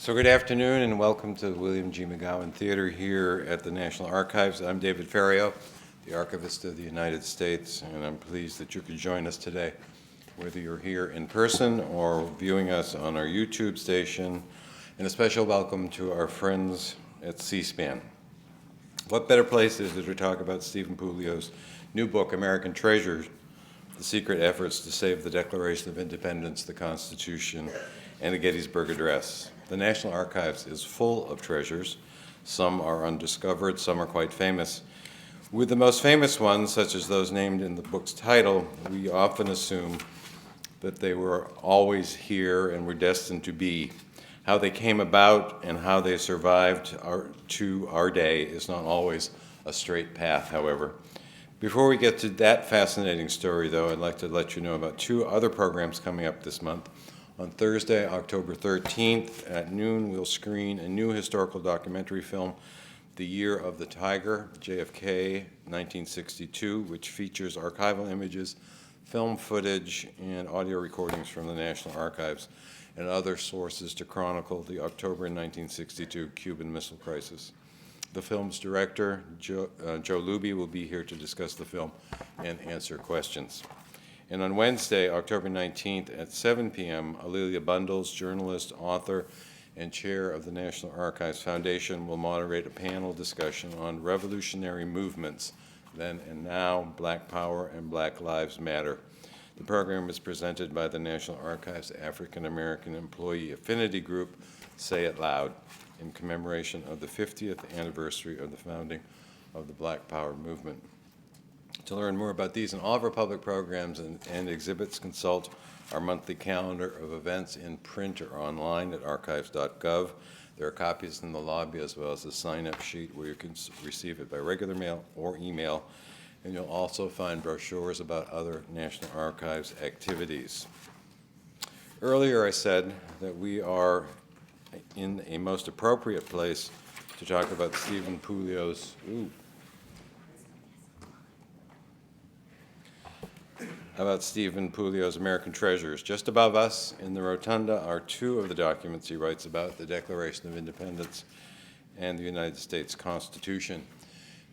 So good afternoon and welcome to the William G. McGowan Theater here at the National Archives. I'm David Ferriero, the Archivist of the United States, and I'm pleased that you could join us today, whether you're here in person or viewing us on our YouTube station, and a special welcome to our friends at C-SPAN. What better place is there to talk about Stephen Puleo's new book, American Treasures, The Secret Efforts to Save the Declaration of Independence, the Constitution, and the Gettysburg Address. The National Archives is full of treasures. Some are undiscovered, some are quite famous. With the most famous ones, such as those named in the book's title, we often assume that they were always here and were destined to be. How they came about and how they survived to our day is not always a straight path, however. Before we get to that fascinating story, though, I'd like to let you know about two other programs coming up this month. On Thursday, October 13th at noon, we'll screen a new historical documentary film, The Year of the Tiger, JFK 1962, which features archival images, film footage, and audio recordings from the National Archives and other sources to chronicle the October 1962 Cuban Missile Crisis. The film's director, Joe Luby, will be here to discuss the film and answer questions. And on Wednesday, October 19th at 7 p.m., Alelia Bundles, journalist, author, and chair of the National Archives Foundation, will moderate a panel discussion on revolutionary movements, then and now, Black Power and Black Lives Matter. The program is presented by the National Archives African American Employee Affinity Group, Say It Loud, in commemoration of the 50th anniversary of the founding of the Black Power movement. To learn more about these and all of our public programs and exhibits, consult our monthly calendar of events in print or online at archives.gov. There are copies in the lobby as well as a sign-up sheet where you can receive it by regular mail or email. And you'll also find brochures about other National Archives activities. Earlier I said that we are in a most appropriate place to talk about Stephen Puleo's American Treasures. Just above us in the rotunda are two of the documents he writes about, the Declaration of Independence and the United States Constitution.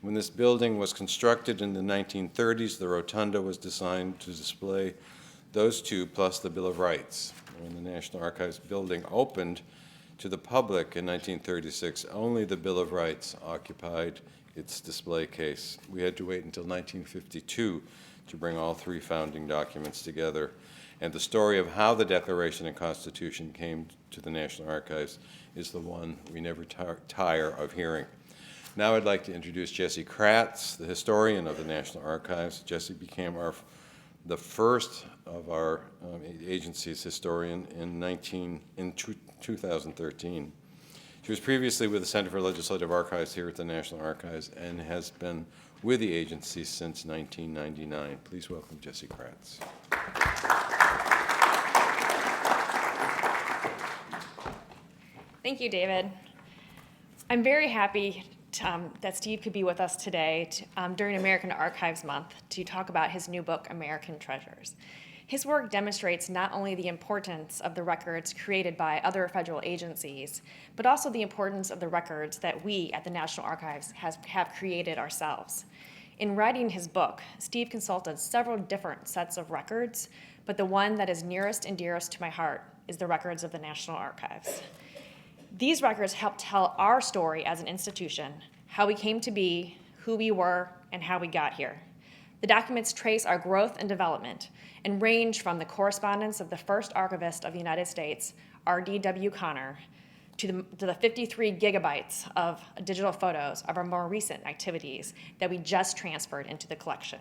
When this building was constructed in the 1930s, the rotunda was designed to display those two plus the Bill of Rights. When the National Archives building opened to the public in 1936, only the Bill of Rights occupied its display case. We had to wait until 1952 to bring all three founding documents together. And the story of how the Declaration and Constitution came to the National Archives is the one we never tire of hearing. Now I'd like to introduce Jesse Kratz, the historian of the National Archives. Jesse became the first of our agency's historian in 2013. She was previously with the Center for Legislative Archives here at the National Archives and has been with the agency since 1999. Please welcome Jesse Kratz. Thank you, David. I'm very happy that Steve could be with us today during American Archives Month to talk about his new book, American Treasures. His work demonstrates not only the importance of the records created by other federal agencies, but also the importance of the records that we at the National Archives have created ourselves. In writing his book, Steve consulted several different sets of records, but the one that is nearest and dearest to my heart is the records of the National Archives. These records help tell our story as an institution, how we came to be, who we were, and how we got here. The documents trace our growth and development and range from the correspondence of the first archivist of the United States, R.D.W. Connor, to the 53 gigabytes of digital photos of our more recent activities that we just transferred into the collection.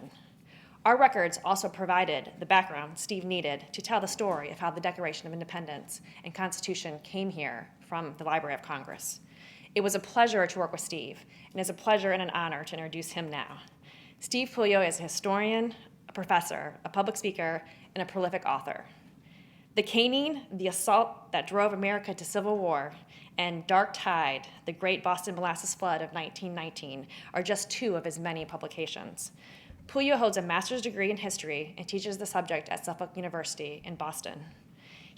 Our records also provided the background Steve needed to tell the story of how the Declaration of Independence and Constitution came here from the Library of Congress. It was a pleasure to work with Steve, and it's a pleasure and an honor to introduce him now. Steve Puleo is a historian, a professor, a public speaker, and a prolific author. The caning, the assault that drove America to civil war, and Dark Tide, the Great Boston Molasses Flood of 1919, are just two of his many publications. Puleo holds a master's degree in history and teaches the subject at Suffolk University in Boston.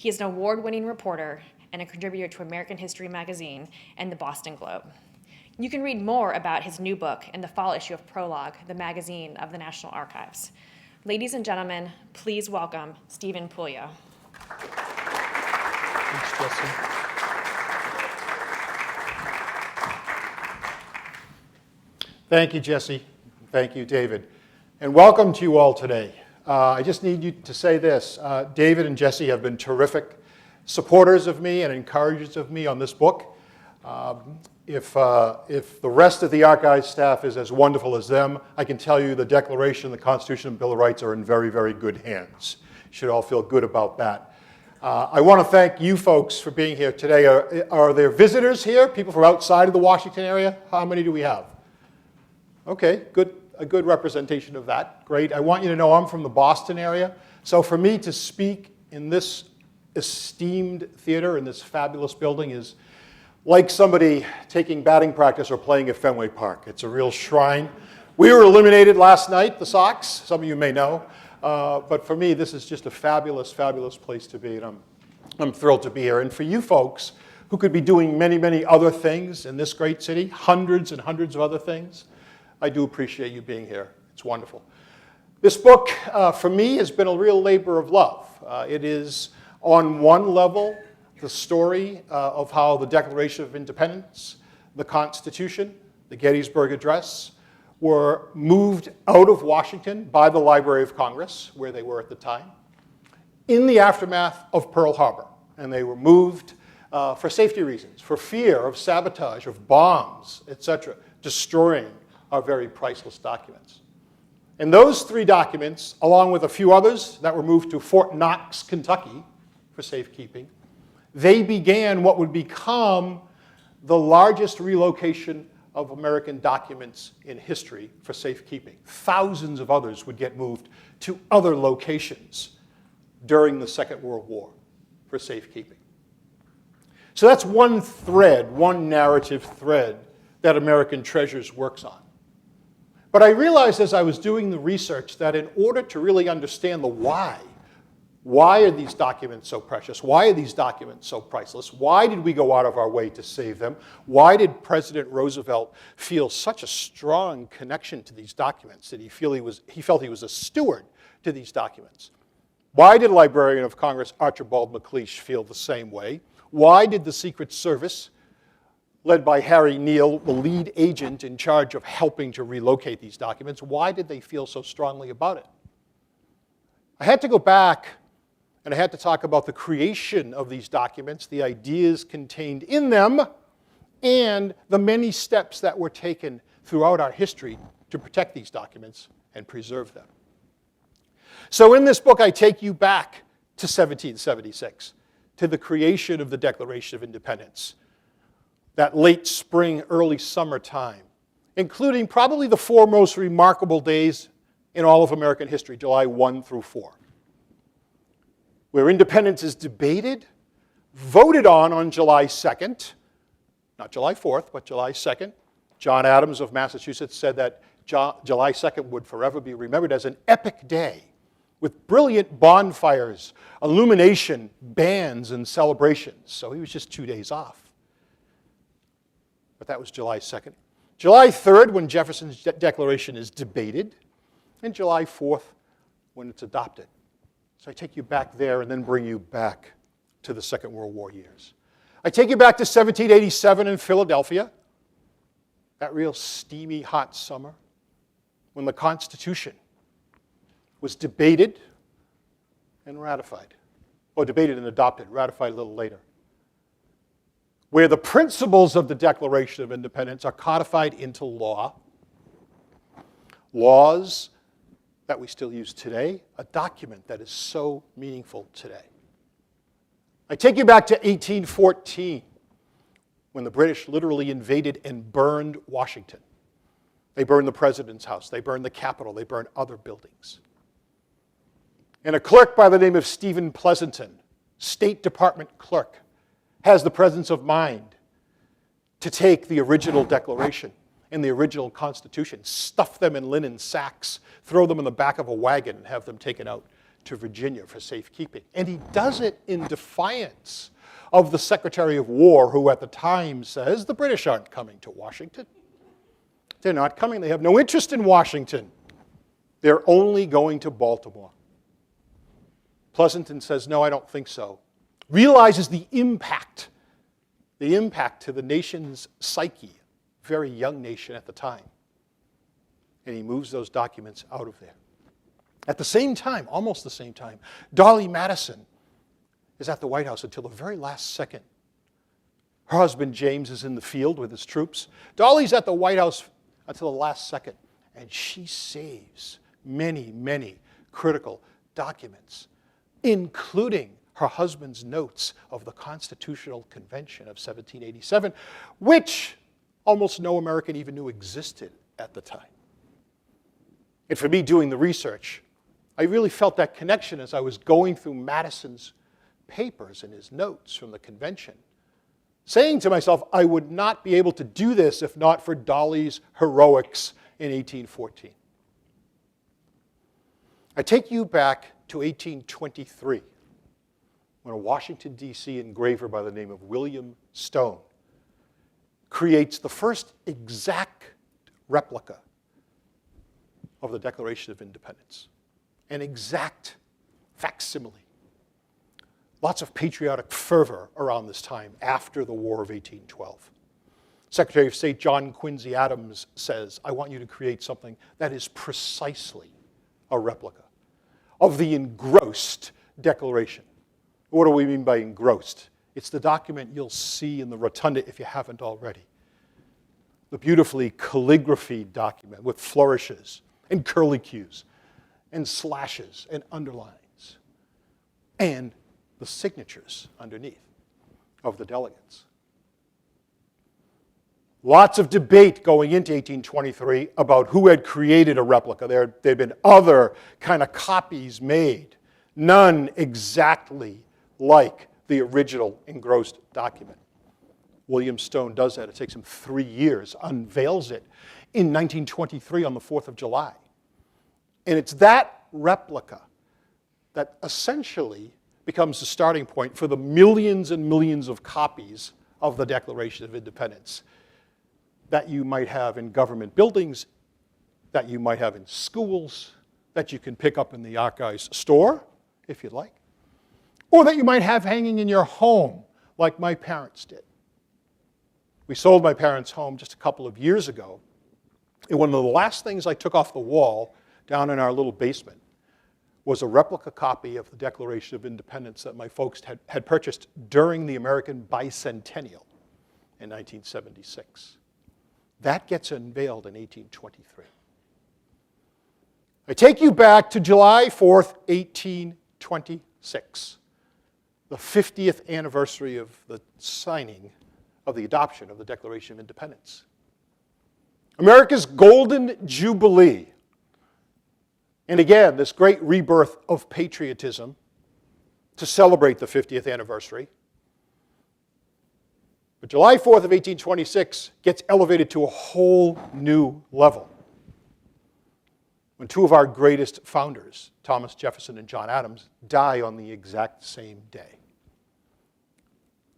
He is an award-winning reporter and a contributor to American History Magazine and the Boston Globe. You can read more about his new book in the fall issue of Prologue, the magazine of the National Archives. Ladies and gentlemen, please welcome Stephen Puleo. Thanks, Jesse. Thank you, Jesse. Thank you, David. And welcome to you all today. I just need you to say this. David and Jesse have been terrific supporters of me and encouragers of me on this book. If the rest of the archives staff is as wonderful as them, I can tell you the Declaration, the Constitution, and Bill of Rights are in very, very good hands. You should all feel good about that. I want to thank you folks for being here today. Are there visitors here, people from outside of the Washington area? How many do we have? Okay, good, a good representation of that. Great. I want you to know I'm from the Boston area. So for me to speak in this esteemed theater in this fabulous building is like somebody taking batting practice or playing at Fenway Park. It's a real shrine. We were eliminated last night, the Sox, some of you may know. But for me, this is just a fabulous, fabulous place to be, and I'm thrilled to be here. And for you folks who could be doing many, many other things in this great city, hundreds and hundreds of other things, I do appreciate you being here. It's wonderful. This book, for me, has been a real labor of love. It is, on one level, the story of how the Declaration of Independence, the Constitution, the Gettysburg Address were moved out of Washington by the Library of Congress, where they were at the time, in the aftermath of Pearl Harbor. And they were moved for safety reasons, for fear of sabotage, of bombs, etc., destroying our very priceless documents. And those three documents, along with a few others that were moved to Fort Knox, Kentucky, for safekeeping, they began what would become the largest relocation of American documents in history for safekeeping. Thousands of others would get moved to other locations during the Second World War for safekeeping. So that's one thread, one narrative thread that American Treasures works on. But I realized as I was doing the research that in order to really understand the why are these documents so precious? Why are these documents so priceless? Why did we go out of our way to save them? Why did President Roosevelt feel such a strong connection to these documents that he felt he was a steward to these documents? Why did Librarian of Congress Archibald MacLeish feel the same way? Why did the Secret Service, led by Harry Neal, the lead agent in charge of helping to relocate these documents, why did they feel so strongly about it? I had to go back and I had to talk about the creation of these documents, the ideas contained in them, and the many steps that were taken throughout our history to protect these documents and preserve them. So in this book, I take you back to 1776, to the creation of the Declaration of Independence, that late spring, early summer time, including probably the four most remarkable days in all of American history, July 1 through 4. Where independence is debated, voted on July 2nd, not July 4th, but July 2nd. John Adams of Massachusetts said that July 2nd would forever be remembered as an epic day with brilliant bonfires, illumination, bands, and celebrations. So he was just 2 days off. But that was July 2nd. July 3rd, when Jefferson's Declaration is debated, and July 4th, when it's adopted. So I take you back there and then bring you back to the Second World War years. I take you back to 1787 in Philadelphia, that real steamy, hot summer, when the Constitution was debated and ratified, or debated and adopted, ratified a little later, where the principles of the Declaration of Independence are codified into law, laws that we still use today, a document that is so meaningful today. I take you back to 1814, when the British literally invaded and burned Washington. They burned the president's house, they burned the Capitol, they burned other buildings. And a clerk by the name of Stephen Pleasanton, State Department clerk, has the presence of mind to take the original Declaration and the original Constitution, stuff them in linen sacks, throw them in the back of a wagon, and have them taken out to Virginia for safekeeping. And he does it in defiance of the Secretary of War, who at the time says, the British aren't coming to Washington. They're not coming. They have no interest in Washington. They're only going to Baltimore. Pleasanton says, no, I don't think so. Realizes the impact to the nation's psyche, very young nation at the time. And he moves those documents out of there. At the same time, almost the same time, Dolly Madison is at the White House until the very last second. Her husband, James, is in the field with his troops. Dolly's at the White House until the last second, and she saves many, many critical documents, including her husband's notes of the Constitutional Convention of 1787, which almost no American even knew existed at the time. And for me, doing the research, I really felt that connection as I was going through Madison's papers and his notes from the convention, saying to myself, I would not be able to do this if not for Dolly's heroics in 1814. I take you back to 1823, when a Washington, D.C. engraver by the name of William Stone creates the first exact replica of the Declaration of Independence, an exact facsimile. Lots of patriotic fervor around this time after the War of 1812. Secretary of State John Quincy Adams says, I want you to create something that is precisely a replica of the engrossed Declaration. What do we mean by engrossed? It's the document you'll see in the rotunda if you haven't already. The beautifully calligraphy document with flourishes and curlicues and slashes and underlines and the signatures underneath of the delegates. Lots of debate going into 1823 about who had created a replica. There had been other kind of copies made, none exactly like the original engrossed document. William Stone does that. It takes him 3 years, unveils it in 1923 on the 4th of July. And it's that replica that essentially becomes the starting point for the millions and millions of copies of the Declaration of Independence that you might have in government buildings, that you might have in schools, that you can pick up in the archives store, if you'd like, or that you might have hanging in your home, like my parents did. We sold my parents' home just a couple of years ago, and one of the last things I took off the wall down in our little basement was a replica copy of the Declaration of Independence that my folks had purchased during the American bicentennial in 1976. That gets unveiled in 1823. I take you back to July 4th, 1826, the 50th anniversary of the signing of the adoption of the Declaration of Independence. America's golden jubilee. And again, this great rebirth of patriotism to celebrate the 50th anniversary. But July 4th of 1826 gets elevated to a whole new level when two of our greatest founders, Thomas Jefferson and John Adams, die on the exact same day.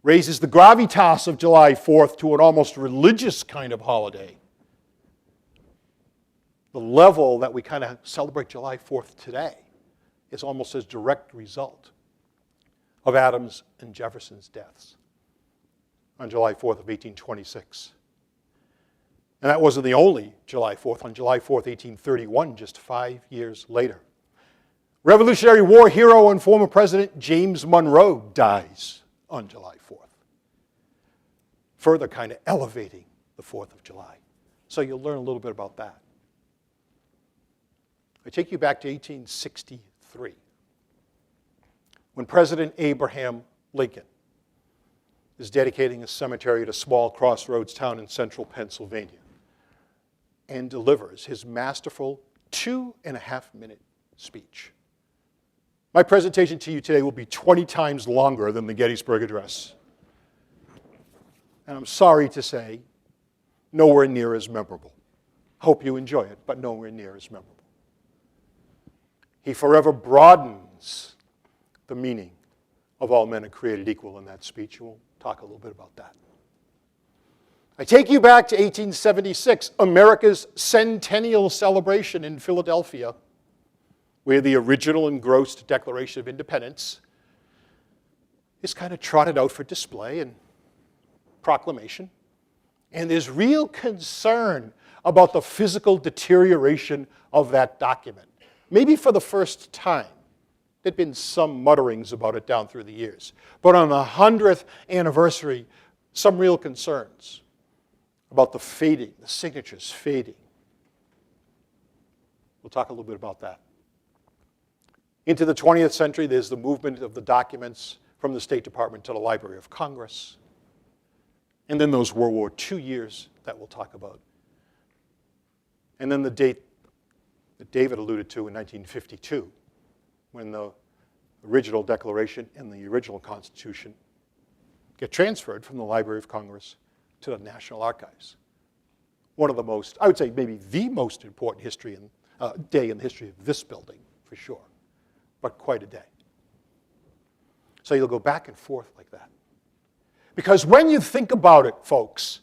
Raises the gravitas of July 4th to an almost religious kind of holiday. The level that we kind of celebrate July 4th today is almost a direct result of Adams and Jefferson's deaths on July 4th of 1826. And that wasn't the only July 4th. On July 4th, 1831, just 5 years later, Revolutionary War hero and former President James Monroe dies on July 4th. Further kind of elevating the 4th of July. So you'll learn a little bit about that. I take you back to 1863, when President Abraham Lincoln is dedicating a cemetery at a small crossroads town in central Pennsylvania and delivers his masterful 2.5-minute speech. My presentation to you today will be 20 times longer than the Gettysburg Address. And I'm sorry to say, nowhere near as memorable. Hope you enjoy it, but nowhere near as memorable. He forever broadens the meaning of all men are created equal in that speech, and we'll talk a little bit about that. I take you back to 1876, America's centennial celebration in Philadelphia, where the original engrossed Declaration of Independence is kind of trotted out for display and proclamation. And there's real concern about the physical deterioration of that document. Maybe for the first time. There'd been some mutterings about it down through the years. But on the 100th anniversary, some real concerns about the fading, the signatures fading. We'll talk a little bit about that. Into the 20th century, there's the movement of the documents from the State Department to the Library of Congress. And then those World War II years that we'll talk about. And then the date that David alluded to in 1952, when the original Declaration and the original Constitution get transferred from the Library of Congress to the National Archives. One of the most, I would say maybe the most important day in the history of this building, for sure, but quite a day. So you'll go back and forth like that. Because when you think about it, folks,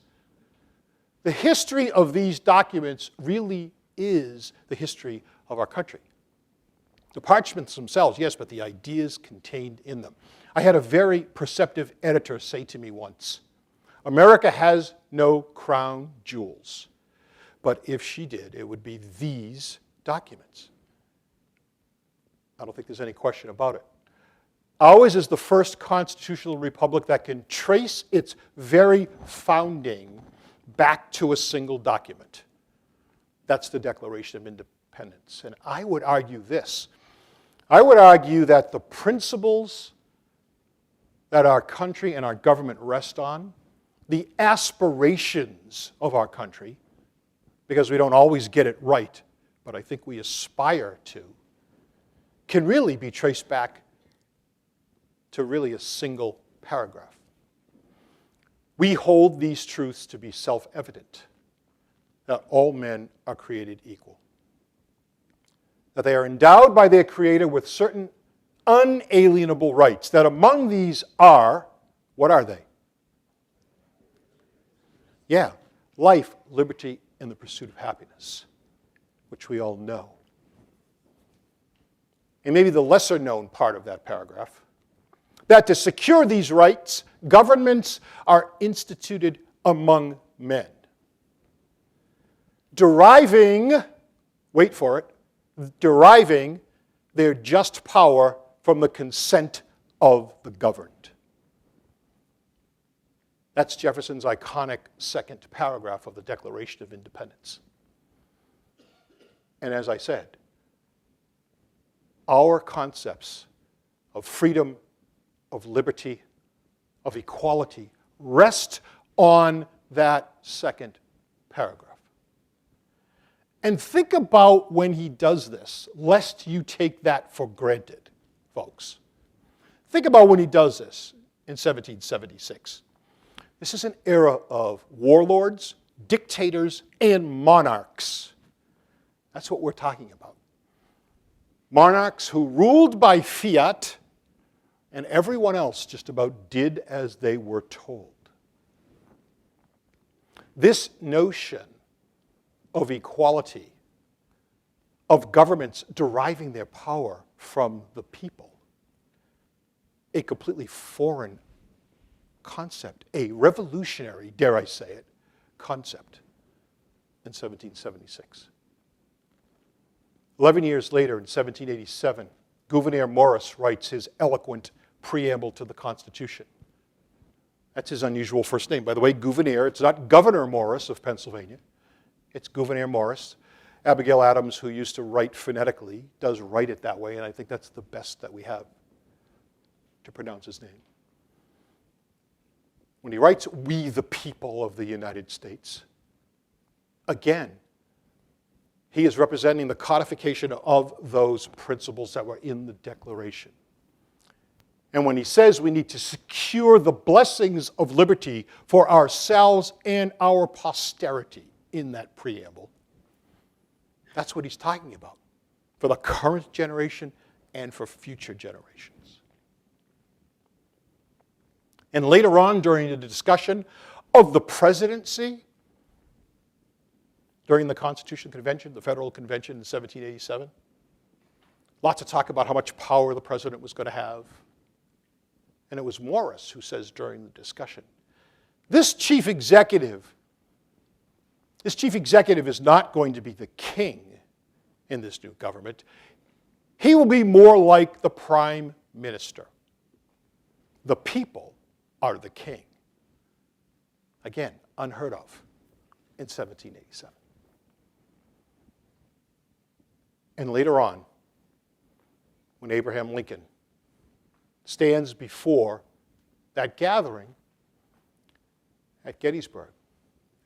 the history of these documents really is the history of our country. The parchments themselves, yes, but the ideas contained in them. I had a very perceptive editor say to me once, America has no crown jewels, but if she did, it would be these documents. I don't think there's any question about it. Ours is the first constitutional republic that can trace its very founding back to a single document. That's the Declaration of Independence. And I would argue this. I would argue that the principles that our country and our government rest on, the aspirations of our country, because we don't always get it right, but I think we aspire to, can really be traced back to really a single paragraph. We hold these truths to be self-evident, that all men are created equal, that they are endowed by their Creator with certain unalienable rights, that among these are, what are they? Yeah, life, liberty, and the pursuit of happiness, which we all know. And maybe the lesser known part of that paragraph, that to secure these rights, governments are instituted among men, deriving, wait for it, deriving their just power from the consent of the governed. That's Jefferson's iconic second paragraph of the Declaration of Independence. And as I said, our concepts of freedom, of liberty, of equality rest on that second paragraph. And think about when he does this, lest you take that for granted, folks. Think about when he does this in 1776. This is an era of warlords, dictators, and monarchs. That's what we're talking about. Monarchs who ruled by fiat, and everyone else just about did as they were told. This notion of equality, of governments deriving their power from the people, a completely foreign concept, a revolutionary, dare I say it, concept in 1776. 11 years later, in 1787, Gouverneur Morris writes his eloquent preamble to the Constitution. That's his unusual first name. By the way, Gouverneur, it's not Governor Morris of Pennsylvania. It's Gouverneur Morris. Abigail Adams, who used to write phonetically, does write it that way, and I think that's the best that we have to pronounce his name. When he writes, "We the people of the United States," again, he is representing the codification of those principles that were in the Declaration. And when he says we need to secure the blessings of liberty for ourselves and our posterity in that preamble, that's what he's talking about. for the current generation and for future generations. And later on during the discussion of the presidency, during the Constitutional Convention, the Federal Convention in 1787, lots of talk about how much power the president was going to have. And it was Morris who says during the discussion, this chief executive is not going to be the king in this new government. He will be more like the prime minister. The people are the king. Again, unheard of in 1787. And later on, when Abraham Lincoln stands before that gathering at Gettysburg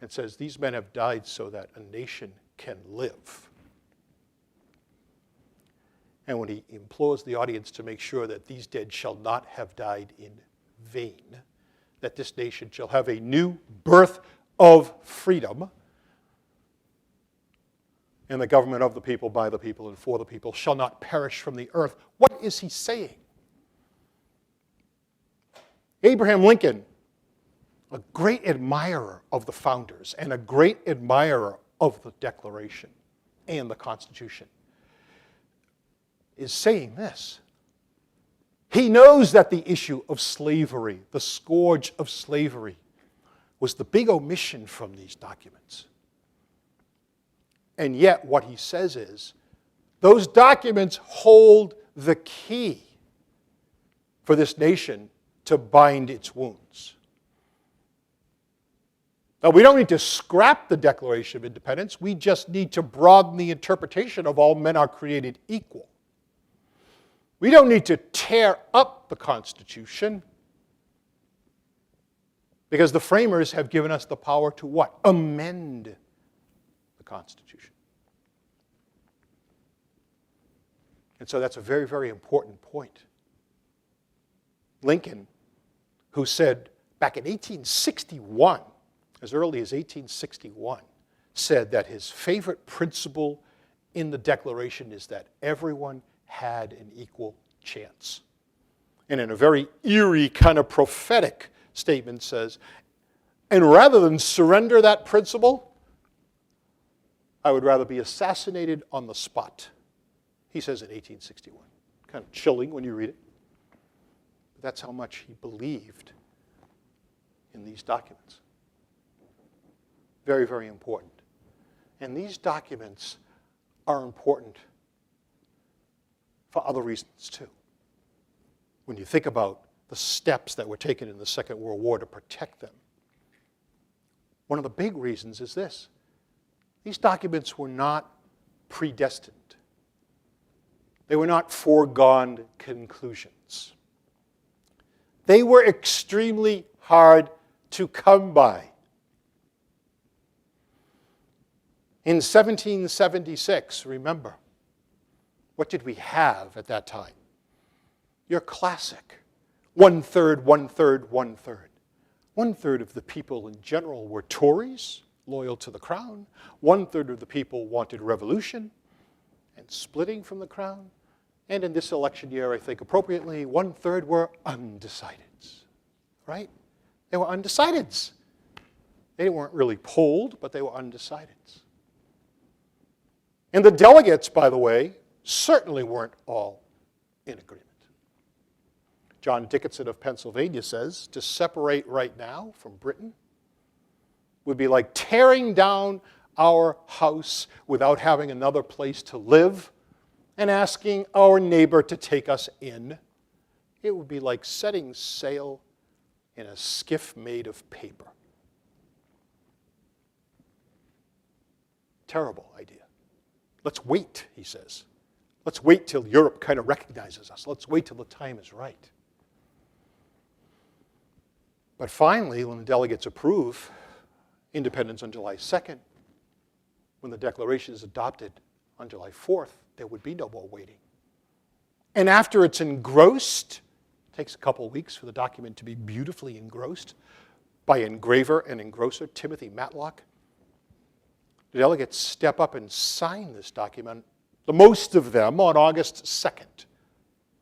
and says, these men have died so that a nation can live. And when he implores the audience to make sure that these dead shall not have died in vain, that this nation shall have a new birth of freedom, and the government of the people, by the people, and for the people shall not perish from the earth. What is he saying? Abraham Lincoln, a great admirer of the founders and a great admirer of the Declaration and the Constitution, is saying this. He knows that the issue of slavery, the scourge of slavery, was the big omission from these documents. And yet what he says is, those documents hold the key for this nation to bind its wounds. Now, we don't need to scrap the Declaration of Independence. We just need to broaden the interpretation of all men are created equal. We don't need to tear up the Constitution, because the framers have given us the power to what? Amend the Constitution. And so that's a very, very important point. Lincoln, who said back in 1861, as early as 1861, said that his favorite principle in the Declaration is that everyone had an equal chance. And in a very eerie, kind of prophetic statement says, and rather than surrender that principle, I would rather be assassinated on the spot. He says in 1861. Kind of chilling when you read it. But that's how much he believed in these documents. Very, very important. And these documents are important for other reasons too. When you think about the steps that were taken in the Second World War to protect them, one of the big reasons is this. These documents were not predestined. They were not foregone conclusions. They were extremely hard to come by. In 1776, remember, what did we have at that time? Your classic, 1/3, 1/3, 1/3. 1/3 of the people in general were Tories, loyal to the crown. 1/3 of the people wanted revolution and splitting from the crown. And in this election year, I think appropriately, 1/3 were undecideds, right? They were undecideds. They weren't really polled, but they were undecideds. And the delegates, by the way, certainly weren't all in agreement. John Dickinson of Pennsylvania says, to separate right now from Britain would be like tearing down our house without having another place to live and asking our neighbor to take us in. It would be like setting sail in a skiff made of paper. Terrible idea. Let's wait, he says. Let's wait till Europe kind of recognizes us. Let's wait till the time is right. But finally, when the delegates approve independence on July 2nd, when the Declaration is adopted on July 4th, there would be no more waiting. And after it's engrossed, it takes a couple of weeks for the document to be beautifully engrossed by engraver and engrosser Timothy Matlock. The delegates step up and sign this document the most of them on August 2nd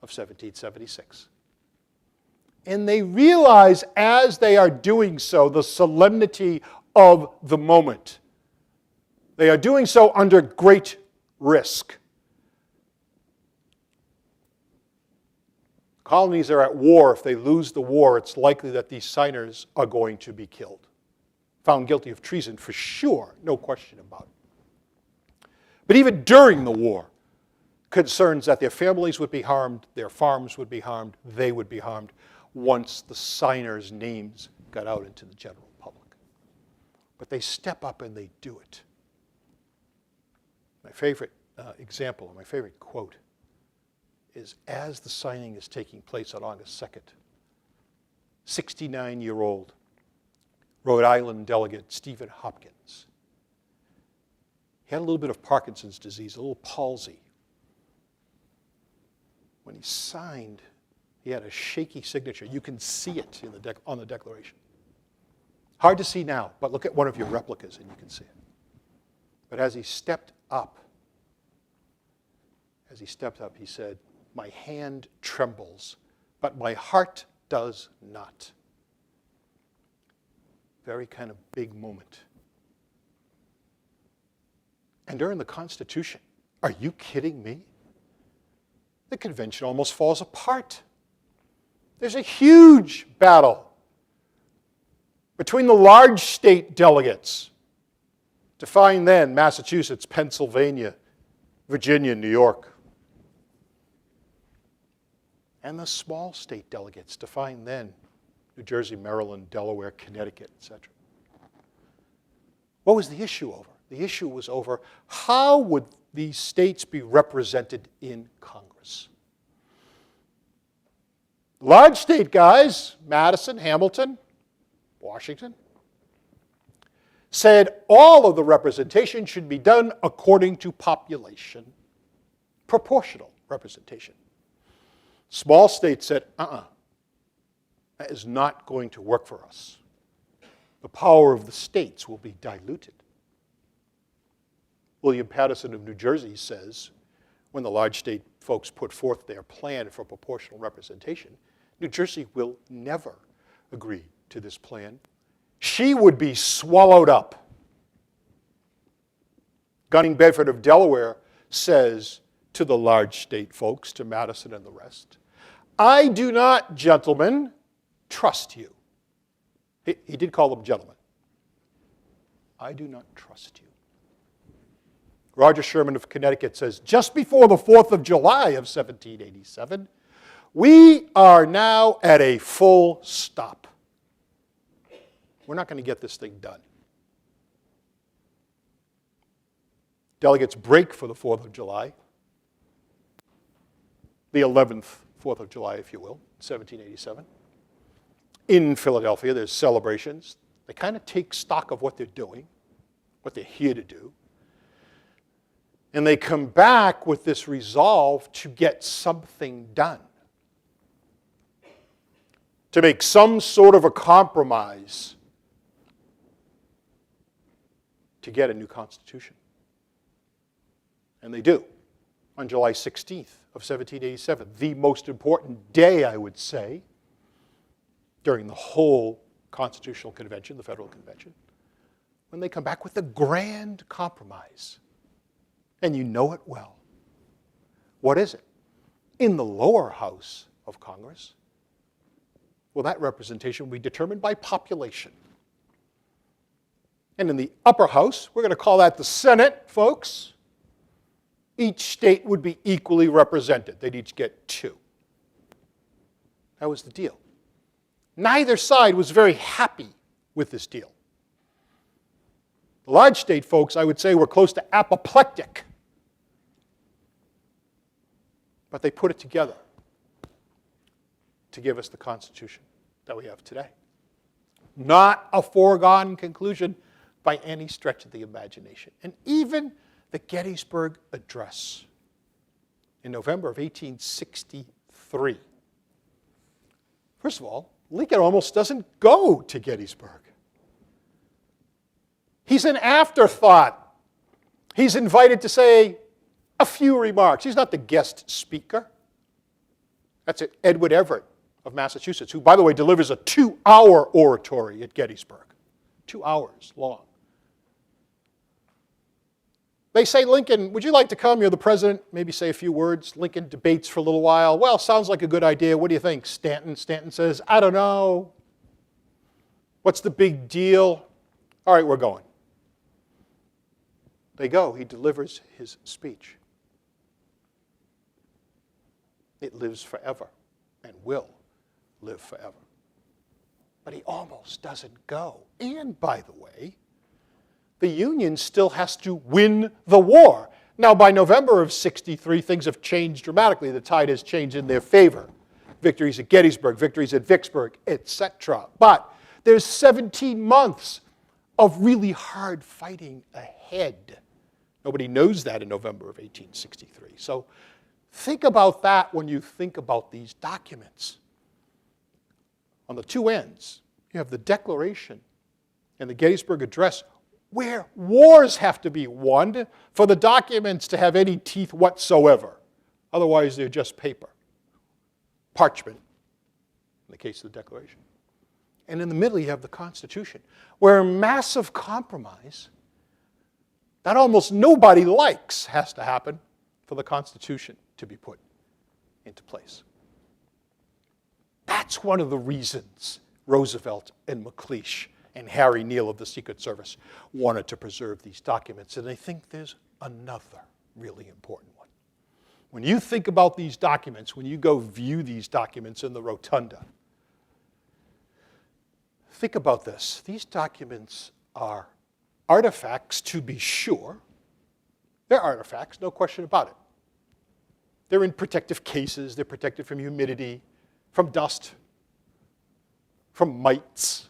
of 1776. And they realize as they are doing so the solemnity of the moment. They are doing so under great risk. Colonies are at war. If they lose the war, it's likely that these signers are going to be killed. Found guilty of treason for sure, no question about it. But even during the war, concerns that their families would be harmed, their farms would be harmed, they would be harmed once the signers' names got out into the general public. But they step up and they do it. My favorite example, or my favorite quote, is as the signing is taking place on August 2nd, 69-year-old Rhode Island delegate Stephen Hopkins. He had a little bit of Parkinson's disease, a little palsy. When he signed, he had a shaky signature. You can see it in on the Declaration. Hard to see now, but look at one of your replicas and you can see it. But as he stepped up, he said, "My hand trembles, but my heart does not." Very kind of big moment. And during the Constitution, are you kidding me? The convention almost falls apart. There's a huge battle between the large state delegates, defined then Massachusetts, Pennsylvania, Virginia, New York, and the small state delegates, defined then New Jersey, Maryland, Delaware, Connecticut, etc. What was the issue over? The issue was over how would these states be represented in Congress. Large state guys, Madison, Hamilton, Washington, said all of the representation should be done according to population, proportional representation. Small states said, that is not going to work for us. The power of the states will be diluted. William Paterson of New Jersey says, when the large state folks put forth their plan for proportional representation, New Jersey will never agree to this plan. She would be swallowed up. Gunning Bedford of Delaware says to the large state folks, to Madison and the rest, "I do not, gentlemen, trust you." He did call them gentlemen. "I do not trust you." Roger Sherman of Connecticut says, just before the 4th of July of 1787, "We are now at a full stop. We're not going to get this thing done." Delegates break for the 4th of July, the 11th 4th of July, if you will, 1787. In Philadelphia, there's celebrations. They kind of take stock of what they're doing, what they're here to do. And they come back with this resolve to get something done, to make some sort of a compromise to get a new constitution. And they do on July 16th of 1787, the most important day, I would say, during the whole Constitutional Convention, the Federal Convention, when they come back with a grand compromise. And you know it well. What is it? In the lower house of Congress, well, that representation will be determined by population. And in the upper house, we're going to call that the Senate, folks. Each state would be equally represented. They'd each get 2. That was the deal. Neither side was very happy with this deal. The large state folks, I would say, were close to apoplectic. But they put it together to give us the Constitution that we have today. Not a foregone conclusion by any stretch of the imagination. And even the Gettysburg Address in November of 1863. First of all, Lincoln almost doesn't go to Gettysburg. He's an afterthought. He's invited to say a few remarks. He's not the guest speaker. That's it, Edward Everett of Massachusetts, who, by the way, delivers a 2-hour oratory at Gettysburg. 2 hours long. They say, Lincoln, would you like to come? You're the president. Maybe say a few words. Lincoln debates for a little while. Well, sounds like a good idea. What do you think, Stanton? Stanton says, I don't know. What's the big deal? All right, we're going. They go. He delivers his speech. It lives forever and will live forever. But he almost doesn't go. And by the way, the Union still has to win the war. Now, by November of '63, things have changed dramatically. The tide has changed in their favor. Victories at Gettysburg, victories at Vicksburg, etc. But there's 17 months of really hard fighting ahead. Nobody knows that in November of 1863. So think about that when you think about these documents. On the two ends, you have the Declaration and the Gettysburg Address, where wars have to be won for the documents to have any teeth whatsoever. Otherwise, they're just paper, parchment, in the case of the Declaration. And in the middle, you have the Constitution, where a massive compromise that almost nobody likes has to happen for the Constitution to be put into place. That's one of the reasons Roosevelt and McLeish and Harry Neal of the Secret Service wanted to preserve these documents. And I think there's another really important one. When you think about these documents, when you go view these documents in the rotunda, think about this. These documents are artifacts, to be sure. They're artifacts, no question about it. They're in protective cases. They're protected from humidity, from dust, from mites,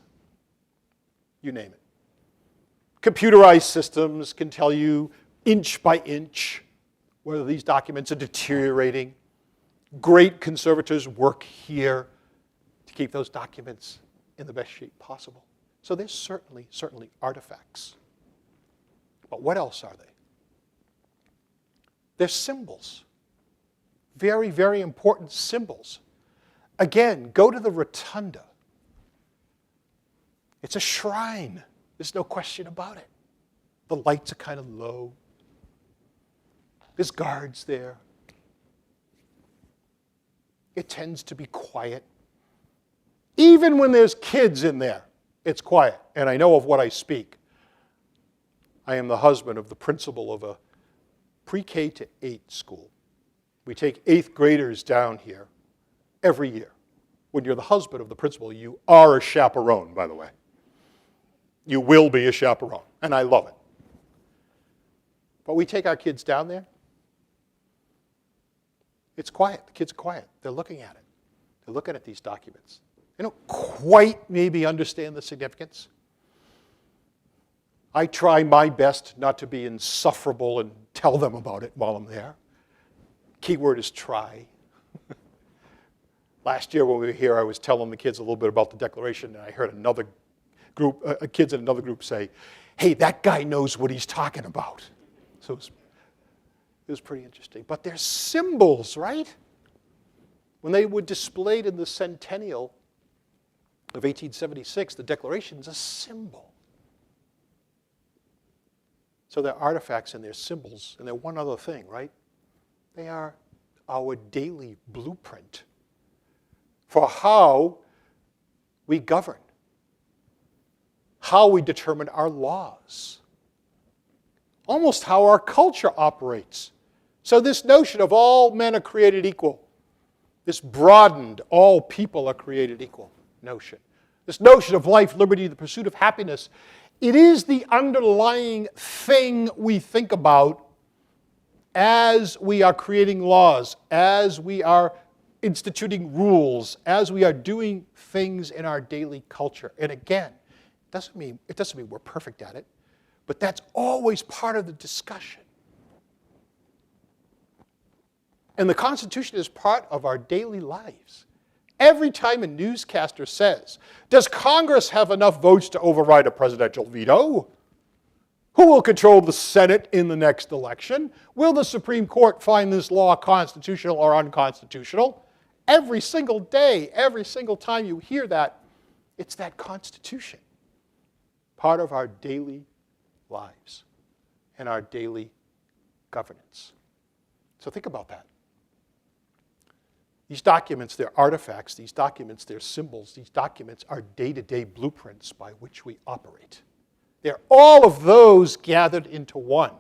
you name it. Computerized systems can tell you inch by inch whether these documents are deteriorating. Great conservators work here to keep those documents in the best shape possible. So they're certainly artifacts. But what else are they? They're symbols. Very, very important symbols. Again, go to the rotunda. It's a shrine. There's no question about it. The lights are kind of low. There's guards there. It tends to be quiet. Even when there's kids in there, it's quiet. And I know of what I speak. I am the husband of the principal of a pre-K to 8 school. We take 8th graders down here every year. When you're the husband of the principal, you are a chaperone, by the way. You will be a chaperone, and I love it. But we take our kids down there. It's quiet. The kids are quiet. They're looking at it. They're looking at these documents. They don't quite maybe understand the significance. I try my best not to be insufferable and tell them about it while I'm there. Key word is try. Last year when we were here, I was telling the kids a little bit about the Declaration, and I heard another group, kids in another group say, hey, that guy knows what he's talking about. So it was pretty interesting. But they're symbols, right? When they were displayed in the centennial of 1876, the Declaration is a symbol. So they're artifacts and they're symbols, and they're one other thing, right? They are our daily blueprint for how we govern, how we determine our laws, almost how our culture operates. So this notion of all men are created equal, this broadened all people are created equal notion, this notion of life, liberty, the pursuit of happiness, it is the underlying thing we think about as we are creating laws, as we are instituting rules, as we are doing things in our daily culture. And again, it doesn't mean we're perfect at it, but that's always part of the discussion. And the Constitution is part of our daily lives. Every time a newscaster says, does Congress have enough votes to override a presidential veto? Who will control the Senate in the next election? Will the Supreme Court find this law constitutional or unconstitutional? Every single day, every single time you hear that, it's that Constitution, part of our daily lives and our daily governance. So think about that. These documents, they're artifacts. These documents, they're symbols. These documents are day-to-day blueprints by which we operate. They're all of those gathered into one.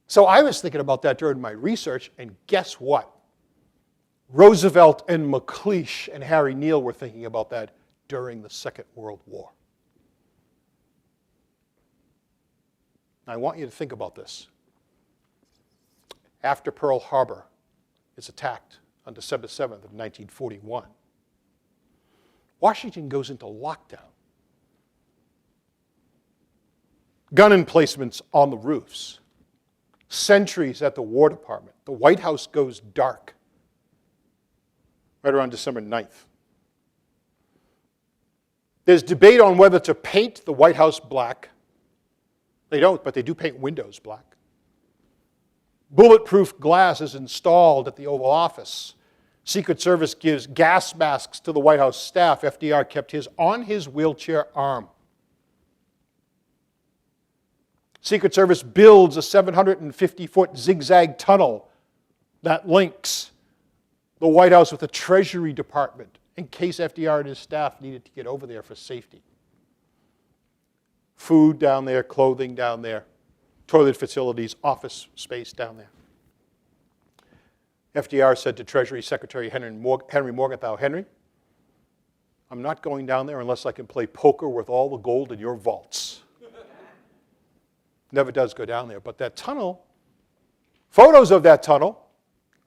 So I was thinking about that during my research, and guess what? Roosevelt and McLeish and Harry Neal were thinking about that during the Second World War. I want you to think about this. After Pearl Harbor is attacked on December 7th of 1941, Washington goes into lockdown. Gun emplacements on the roofs, sentries at the War Department. The White House goes dark right around December 9th. There's debate on whether to paint the White House black. They don't, but they do paint windows black. Bulletproof glass is installed at the Oval Office. Secret Service gives gas masks to the White House staff. FDR kept his on his wheelchair arm. Secret Service builds a 750-foot zigzag tunnel that links the White House with the Treasury Department in case FDR and his staff needed to get over there for safety. Food down there, clothing down there, toilet facilities, office space down there. FDR said to Treasury Secretary Henry Morgenthau, "Henry, I'm not going down there unless I can play poker with all the gold in your vaults." Never does go down there, but that tunnel, photos of that tunnel,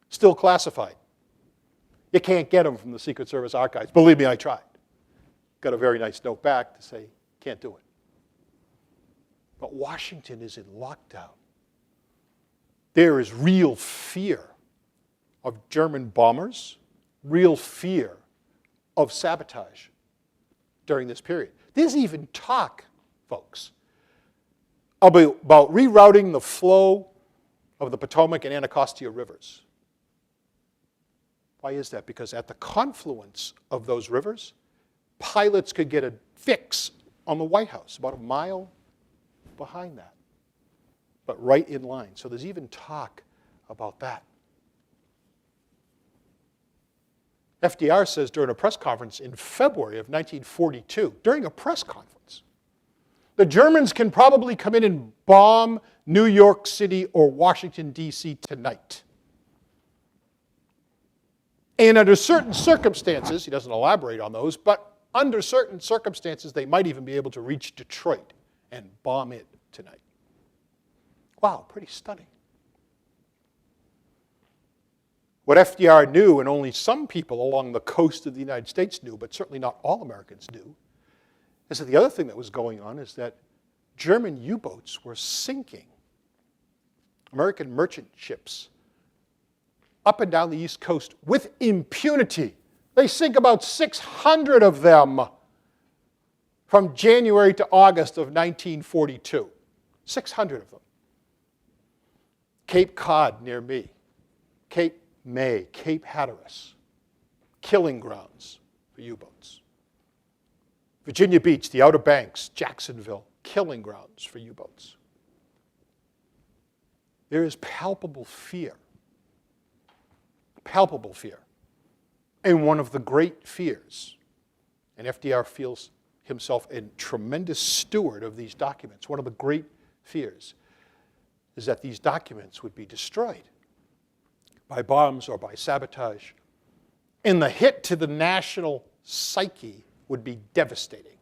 still classified. You can't get them from the Secret Service archives. Believe me, I tried. Got a very nice note back to say, can't do it. But Washington is in lockdown. There is real fear of German bombers, real fear of sabotage during this period. There's even talk, folks, about rerouting the flow of the Potomac and Anacostia rivers. Why is that? Because at the confluence of those rivers, pilots could get a fix on the White House, about a mile behind that, but right in line. So there's even talk about that. FDR says during a press conference in February of 1942, during a press conference, the Germans can probably come in and bomb New York City or Washington, D.C. tonight. And under certain circumstances, he doesn't elaborate on those, but under certain circumstances, they might even be able to reach Detroit and bomb it tonight. Wow, pretty stunning. What FDR knew, and only some people along the coast of the United States knew, but certainly not all Americans knew, is that the other thing that was going on is that German U-boats were sinking American merchant ships up and down the East Coast with impunity. They sink about 600 of them from January to August of 1942. 600 of them. Cape Cod near me, Cape May, Cape Hatteras, killing grounds for U-boats. Virginia Beach, the Outer Banks, Jacksonville, killing grounds for U-boats. There is palpable fear. Palpable fear. And one of the great fears, and FDR feels himself a tremendous steward of these documents, one of the great fears is that these documents would be destroyed by bombs or by sabotage. And the hit to the national psyche would be devastating.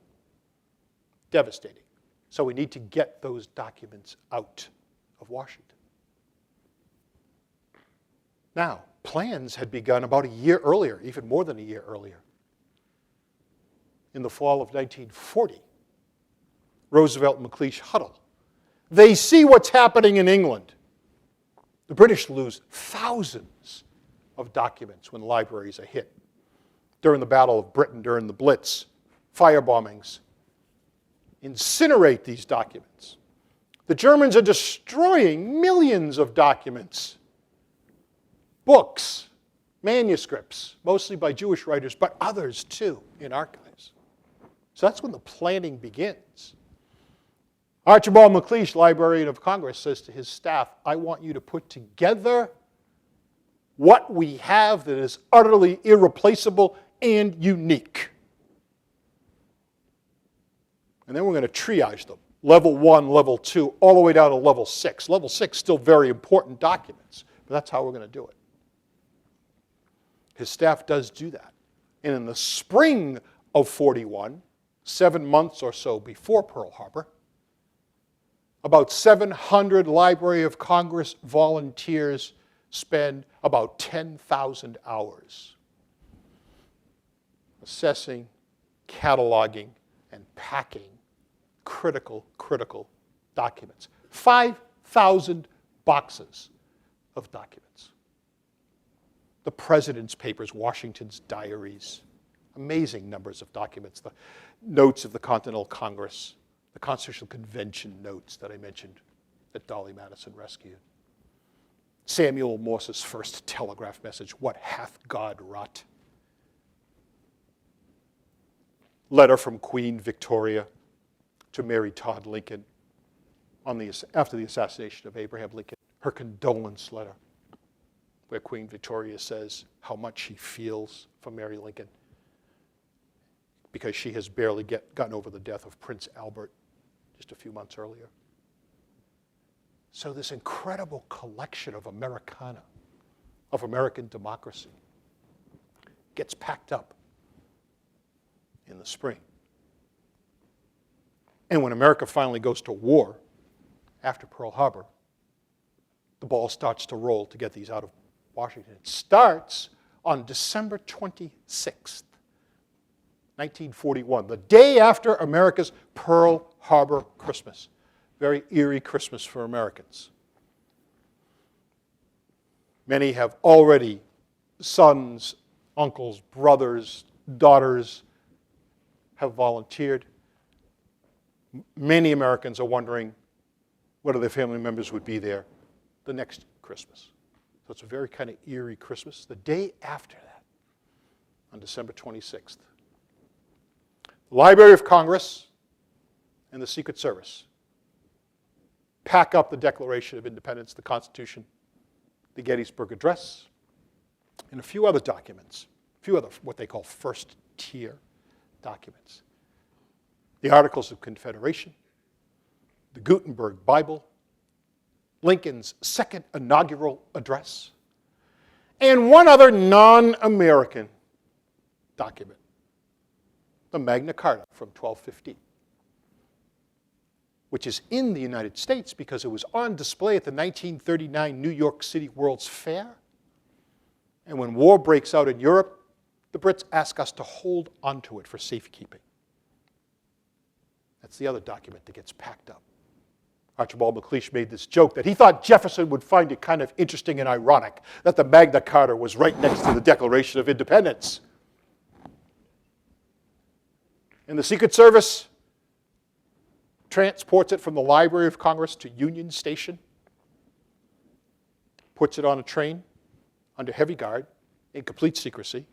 Devastating. So we need to get those documents out of Washington. Now, plans had begun about a year earlier, even more than a year earlier. In the fall of 1940, Roosevelt and McLeish huddle. They see what's happening in England. The British lose thousands of documents when libraries are hit. During the Battle of Britain, during the Blitz, firebombings. Incinerate these documents. The Germans are destroying millions of documents, books, manuscripts, mostly by Jewish writers, but others too in archives. So that's when the planning begins. Archibald MacLeish, Librarian of Congress, says to his staff, I want you to put together what we have that is utterly irreplaceable and unique. And then we're going to triage them. Level 1, level 2, all the way down to level 6. Level 6, still very important documents, but that's how we're going to do it. His staff does do that. And in the spring of 41, 7 months or so before Pearl Harbor, about 700 Library of Congress volunteers spend about 10,000 hours assessing, cataloging, and packing critical documents. 5,000 boxes of documents. The president's papers, Washington's diaries, amazing numbers of documents, the notes of the Continental Congress, the Constitutional Convention notes that I mentioned that Dolly Madison rescued. Samuel Morse's first telegraph message, what hath God wrought? Letter from Queen Victoria to Mary Todd Lincoln after the assassination of Abraham Lincoln. Her condolence letter, where Queen Victoria says how much she feels for Mary Lincoln because she has barely gotten over the death of Prince Albert just a few months earlier. So this incredible collection of Americana, of American democracy, gets packed up in the spring. And when America finally goes to war after Pearl Harbor, the ball starts to roll to get these out of Washington. It starts on December 26th, 1941, the day after America's Pearl Harbor Christmas. Very eerie Christmas for Americans. Many have already, sons, uncles, brothers, daughters, have volunteered. Many Americans are wondering whether their family members would be there the next Christmas. So it's a very kind of eerie Christmas. The day after that, on December 26th, the Library of Congress and the Secret Service pack up the Declaration of Independence, the Constitution, the Gettysburg Address, and a few other documents, a few other what they call first-tier documents. The Articles of Confederation, the Gutenberg Bible, Lincoln's second inaugural address, and one other non-American document, the Magna Carta from 1215, which is in the United States because it was on display at the 1939 New York City World's Fair. And when war breaks out in Europe, the Brits ask us to hold onto it for safekeeping. That's the other document that gets packed up. Archibald MacLeish made this joke that he thought Jefferson would find it kind of interesting and ironic that the Magna Carta was right next to the Declaration of Independence. And the Secret Service transports it from the Library of Congress to Union Station, puts it on a train under heavy guard in complete secrecy,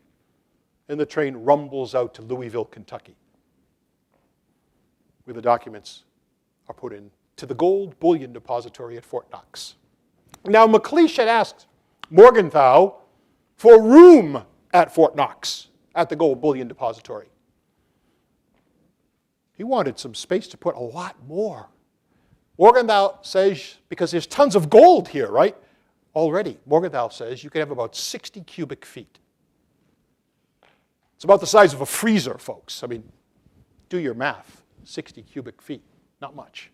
and the train rumbles out to Louisville, Kentucky, where the documents are put in to the gold bullion depository at Fort Knox. Now, MacLeish had asked Morgenthau for room at Fort Knox, at the gold bullion depository. He wanted some space to put a lot more. Morgenthau says, because there's tons of gold here, right? Already, Morgenthau says you can have about 60 cubic feet. It's about the size of a freezer, folks. I mean, do your math. 60 cubic feet, not much.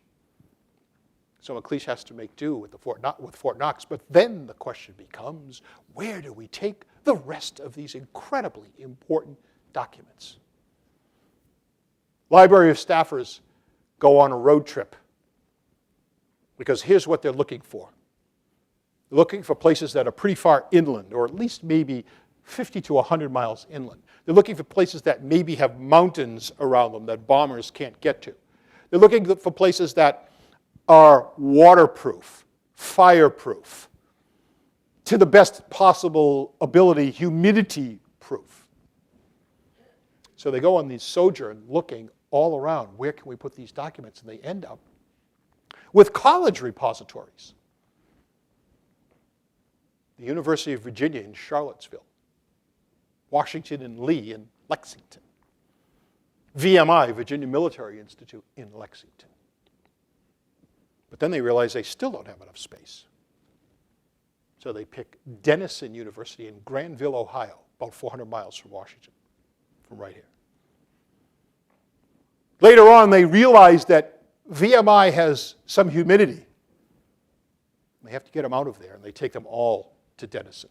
So MacLeish has to make do with Fort Knox. But then the question becomes, where do we take the rest of these incredibly important documents? Library of staffers go on a road trip because here's what they're looking for. They're looking for places that are pretty far inland, or at least maybe 50 to 100 miles inland. They're looking for places that maybe have mountains around them that bombers can't get to. They're looking for places that are waterproof, fireproof, to the best possible ability, humidity-proof. So they go on these sojourn looking all around, where can we put these documents? And they end up with college repositories. The University of Virginia in Charlottesville, Washington and Lee in Lexington, VMI, Virginia Military Institute, in Lexington. But then they realize they still don't have enough space. So they pick Denison University in Granville, Ohio, about 400 miles from Washington, from right here. Later on, they realize that VMI has some humidity. They have to get them out of there, and they take them all to Denison.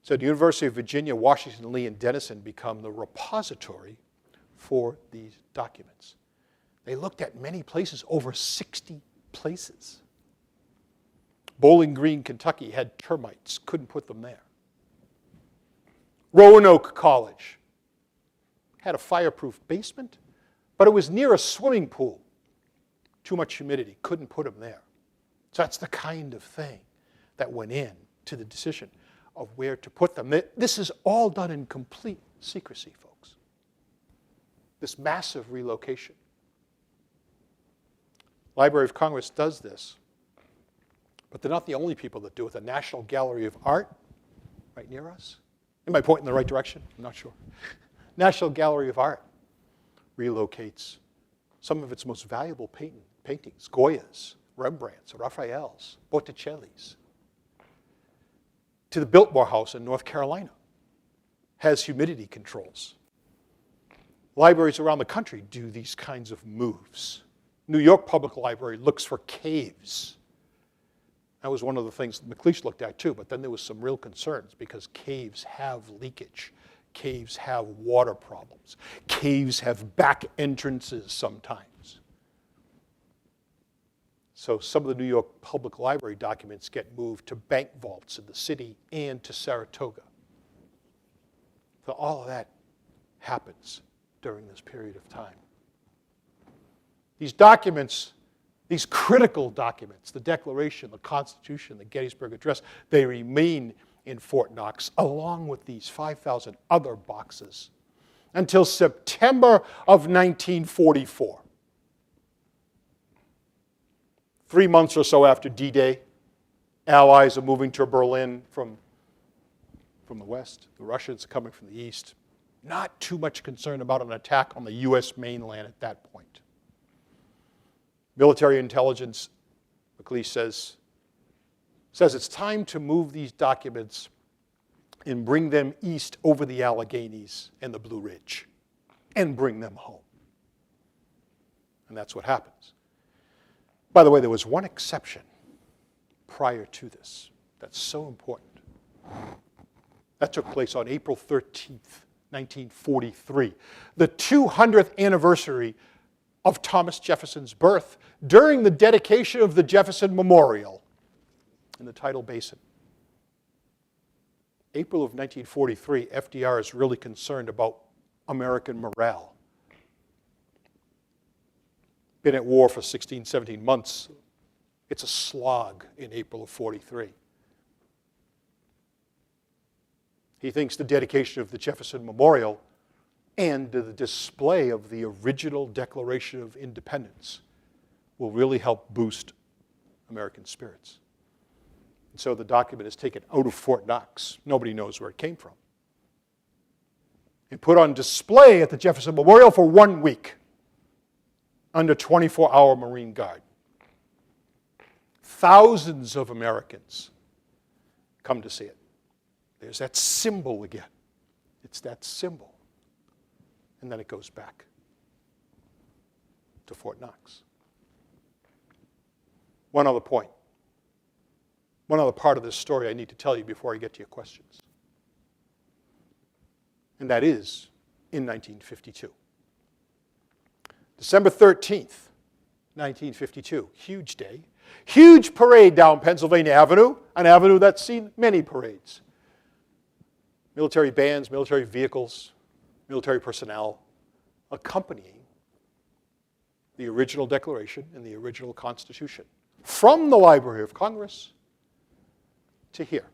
So the University of Virginia, Washington, Lee, and Denison become the repository for these documents. They looked at many places, over 60 places. Bowling Green, Kentucky had termites, couldn't put them there. Roanoke College had a fireproof basement, but it was near a swimming pool. Too much humidity, couldn't put them there. So that's the kind of thing that went in to the decision of where to put them. This is all done in complete secrecy, folks. This massive relocation. Library of Congress does this, but they're not the only people that do it. The National Gallery of Art, right near us. Am I pointing in the right direction? I'm not sure. National Gallery of Art relocates some of its most valuable paintings, Goya's, Rembrandt's, Raphael's, Botticelli's, to the Biltmore House in North Carolina. Has humidity controls. Libraries around the country do these kinds of moves. New York Public Library looks for caves. That was one of the things McLeish looked at too, but then there was some real concerns because caves have leakage. Caves have water problems. Caves have back entrances sometimes. So some of the New York Public Library documents get moved to bank vaults in the city and to Saratoga. So all of that happens during this period of time. These documents, these critical documents, the Declaration, the Constitution, the Gettysburg Address, they remain in Fort Knox along with these 5,000 other boxes until September of 1944. 3 months or so after D-Day, Allies are moving to Berlin from the west. The Russians are coming from the east. Not too much concern about an attack on the U.S. mainland at that point. Military intelligence, McLeish says it's time to move these documents and bring them east over the Alleghenies and the Blue Ridge and bring them home. And that's what happens. By the way, there was one exception prior to this that's so important. That took place on April 13th, 1943, the 200th anniversary of Thomas Jefferson's birth during the dedication of the Jefferson Memorial in the Tidal Basin. April of 1943, FDR is really concerned about American morale. Been at war for 16, 17 months. It's a slog in April of 43. He thinks the dedication of the Jefferson Memorial and the display of the original Declaration of Independence will really help boost American spirits. And so the document is taken out of Fort Knox. Nobody knows where it came from. And put on display at the Jefferson Memorial for 1 week under 24-hour Marine Guard. Thousands of Americans come to see it. There's that symbol again. It's that symbol. And then it goes back to Fort Knox. One other point. One other part of this story I need to tell you before I get to your questions. And that is in 1952. December 13th, 1952, huge day. Huge parade down Pennsylvania Avenue, an avenue that's seen many parades. Military bands, military vehicles, military personnel accompanying the original Declaration and the original Constitution, from the Library of Congress to here,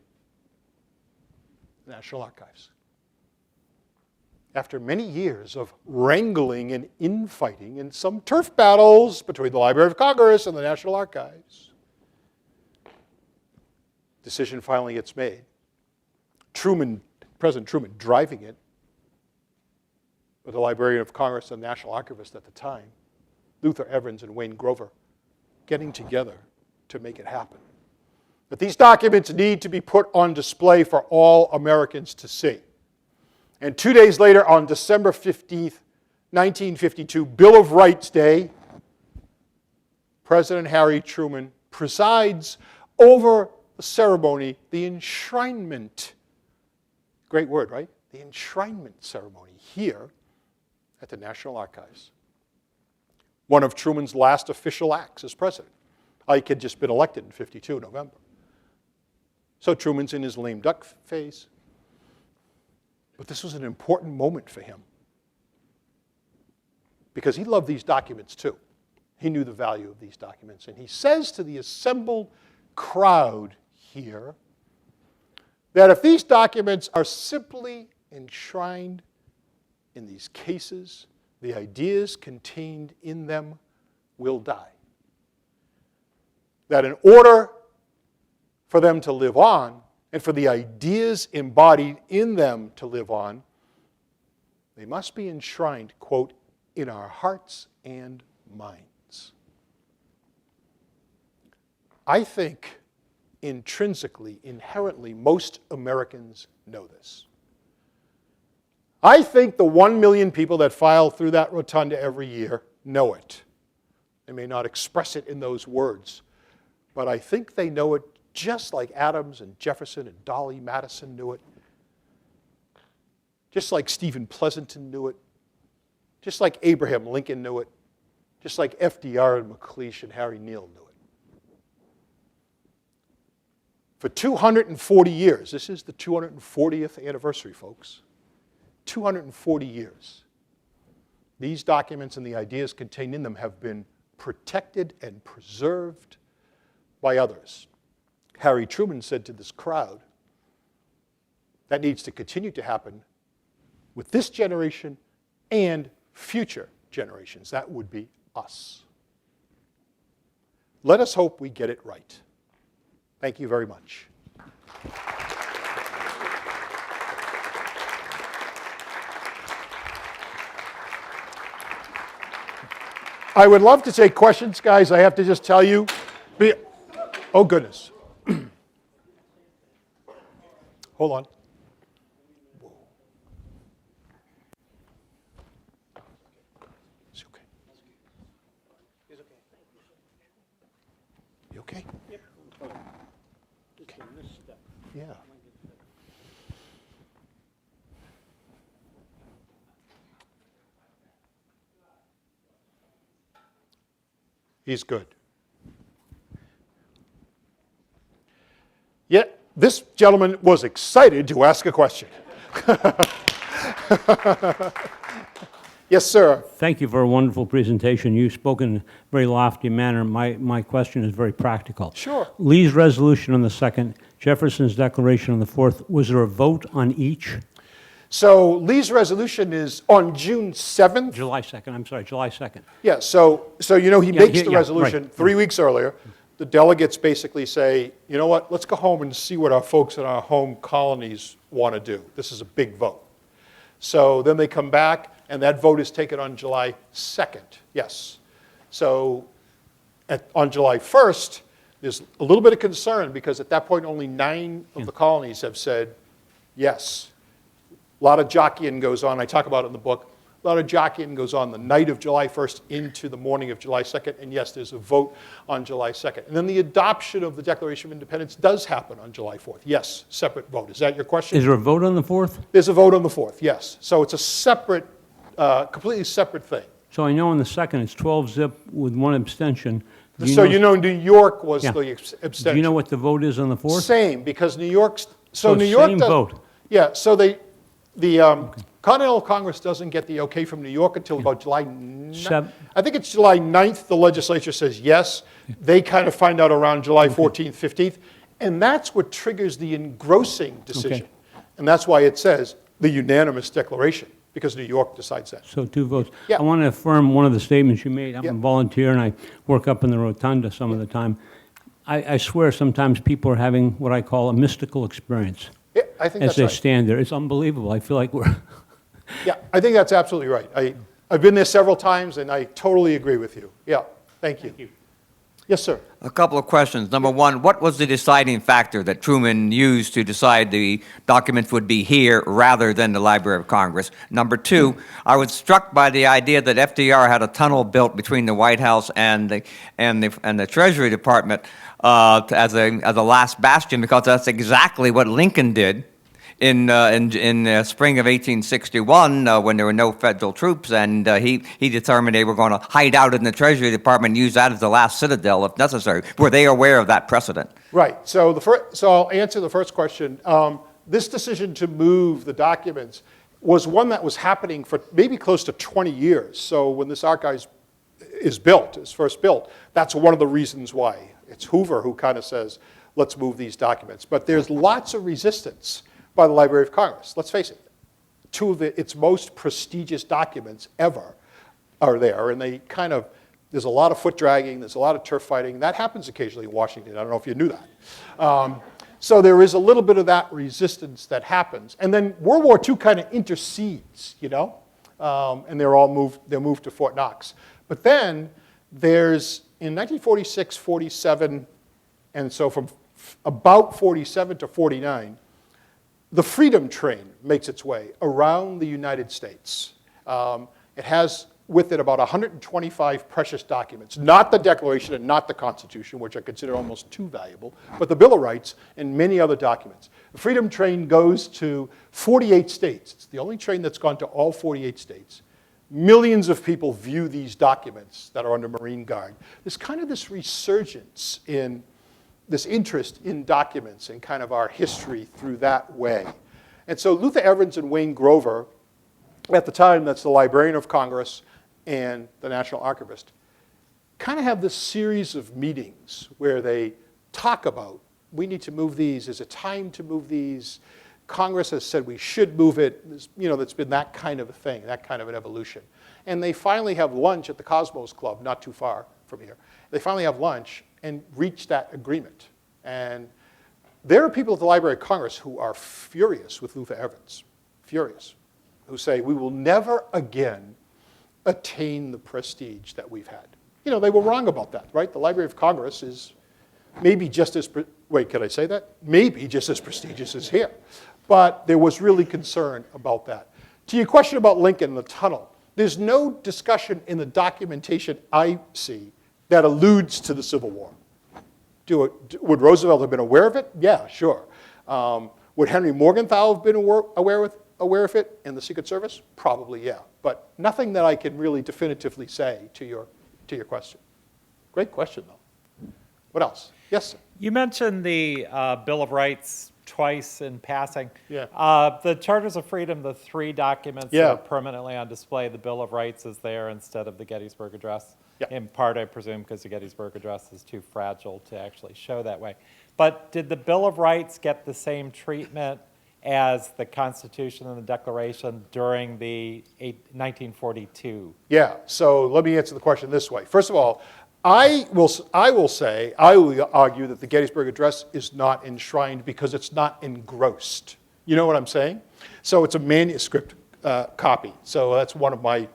the National Archives. After many years of wrangling and infighting and some turf battles between the Library of Congress and the National Archives, decision finally gets made. President Truman driving it, with the Librarian of Congress and National Archivist at the time, Luther Evans and Wayne Grover, getting together to make it happen. But these documents need to be put on display for all Americans to see. And 2 days later, on December 15th, 1952, Bill of Rights Day, President Harry Truman presides over the ceremony, the enshrinement. Great word, right? The enshrinement ceremony here at the National Archives. One of Truman's last official acts as president. Ike had just been elected in 52, November. So Truman's in his lame duck phase. But this was an important moment for him, because he loved these documents too. He knew the value of these documents. And he says to the assembled crowd here that if these documents are simply enshrined in these cases, the ideas contained in them will die. That in order for them to live on, and for the ideas embodied in them to live on, they must be enshrined, quote, in our hearts and minds. I think intrinsically, inherently, most Americans know this. I think the 1 million people that file through that rotunda every year know it. They may not express it in those words, but I think they know it just like Adams and Jefferson and Dolly Madison knew it, just like Stephen Pleasanton knew it, just like Abraham Lincoln knew it, just like FDR and McLeish and Harry Neal knew it. For 240 years, this is the 240th anniversary, folks, 240 years, these documents and the ideas contained in them have been protected and preserved by others. Harry Truman said to this crowd, that needs to continue to happen with this generation and future generations. That would be us. Let us hope we get it right. Thank you very much. I would love to take questions, guys. I have to just tell you. Oh, goodness. Hold on. Is he okay? He's okay. You okay? Yep. Okay. Yeah. He's good. Yet, this gentleman was excited to ask a question. Yes, sir. Thank you for a wonderful presentation. You spoke in a very lofty manner. My question is very practical. Sure. Lee's resolution on the 2nd, Jefferson's declaration on the 4th, was there a vote on each? So Lee's resolution is on June 7th. July 2nd, I'm sorry, July 2nd. Yeah, so you know, he makes the yeah, resolution right. 3 weeks earlier. The delegates basically say, you know what, let's go home and see what our folks in our home colonies want to do. This is a big vote. So then they come back, and that vote is taken on July 2nd, yes. So on July 1st, there's a little bit of concern, because at that point, only 9 of the colonies have said yes. A lot of jockeying goes on. I talk about it in the book. A lot of jockeying goes on the night of July 1st into the morning of July 2nd. And yes, there's a vote on July 2nd. And then the adoption of the Declaration of Independence does happen on July 4th. Yes, separate vote. Is that your question? Is there a vote on the 4th? There's a vote on the 4th, yes. So it's a separate, completely separate thing. So I know on the 2nd it's 12-zip with 1 abstention. So you know New York was Yeah. the abstention. Do you know what the vote is on the 4th? Same, because New York's, so New it's York same does, vote. Yeah, so Continental Congress doesn't get the okay from New York until about July 9th. Sep- I think it's July 9th, the legislature says yes. They kind of find out around July 14th, 15th. And that's what triggers the engrossing decision. And that's why it says the unanimous declaration, because New York decides that. So 2 votes. Yeah. I want to affirm one of the statements you made. I'm Yeah. a volunteer, and I work up in the rotunda some of the time. I swear sometimes people are having what I call a mystical experience Yeah, I think as that's they right. stand there. It's unbelievable. I feel like we're... Yeah, I think that's absolutely right. I've been there several times, and I totally agree with you. Yeah, thank you. Yes, sir. A couple of questions. Number one, what was the deciding factor that Truman used to decide the documents would be here rather than the Library of Congress? Number two, I was struck by the idea that FDR had a tunnel built between the White House and the Treasury Department as a last bastion, because that's exactly what Lincoln did in spring of 1861, when there were no federal troops, and he determined they were going to hide out in the Treasury Department and use that as the last citadel if necessary. Were they aware of that precedent? Right. So I'll answer the first question. This decision to move the documents was one that was happening for maybe close to 20 years. So when this archive is first built, that's one of the reasons why. It's Hoover who kind of says, let's move these documents. But there's lots of resistance by the Library of Congress. Let's face it, 2 of its most prestigious documents ever are there, and there's a lot of foot dragging, there's a lot of turf fighting. That happens occasionally in Washington. I don't know if you knew that. So there is a little bit of that resistance that happens. And then World War II kind of intercedes, and they're moved to Fort Knox. But then there's, in 1946, 47, and so from about 47 to 49, the Freedom Train makes its way around the United States. It has with it about 125 precious documents, not the Declaration and not the Constitution, which I consider almost too valuable, but the Bill of Rights and many other documents. The Freedom Train goes to 48 states. It's the only train that's gone to all 48 states. Millions of people view these documents that are under Marine Guard. There's kind of this resurgence in this interest in documents and kind of our history through that way. And so Luther Evans and Wayne Grover, at the time that's the Librarian of Congress and the National Archivist, kind of have this series of meetings where they talk about, we need to move these, is it time to move these? Congress has said we should move it. That's been that kind of a thing, that kind of an evolution. And they finally have lunch at the Cosmos Club, not too far from here. They finally have lunch and reach that agreement. And there are people at the Library of Congress who are furious with Luther Evans, furious, who say we will never again attain the prestige that we've had. They were wrong about that, right? The Library of Congress is maybe just as, wait, can I say that? Maybe just as prestigious as here. But there was really concern about that. To your question about Lincoln and the tunnel, there's no discussion in the documentation I see that alludes to the Civil War. Would Roosevelt have been aware of it? Yeah, sure. Would Henry Morgenthau have been aware of it in the Secret Service? Probably, yeah. But nothing that I can really definitively say to your question. Great question, though. What else? Yes, sir. You mentioned the Bill of Rights twice in passing. Yeah. The Charters of Freedom, the 3 documents Yeah. that are permanently on display, the Bill of Rights is there instead of the Gettysburg Address. Yeah. In part, I presume, because the Gettysburg Address is too fragile to actually show that way. But did the Bill of Rights get the same treatment as the Constitution and the Declaration during the 1942? Yeah, so let me answer the question this way. First of all, I will argue that the Gettysburg Address is not enshrined because it's not engrossed. You know what I'm saying? So it's a manuscript copy. So that's one of my,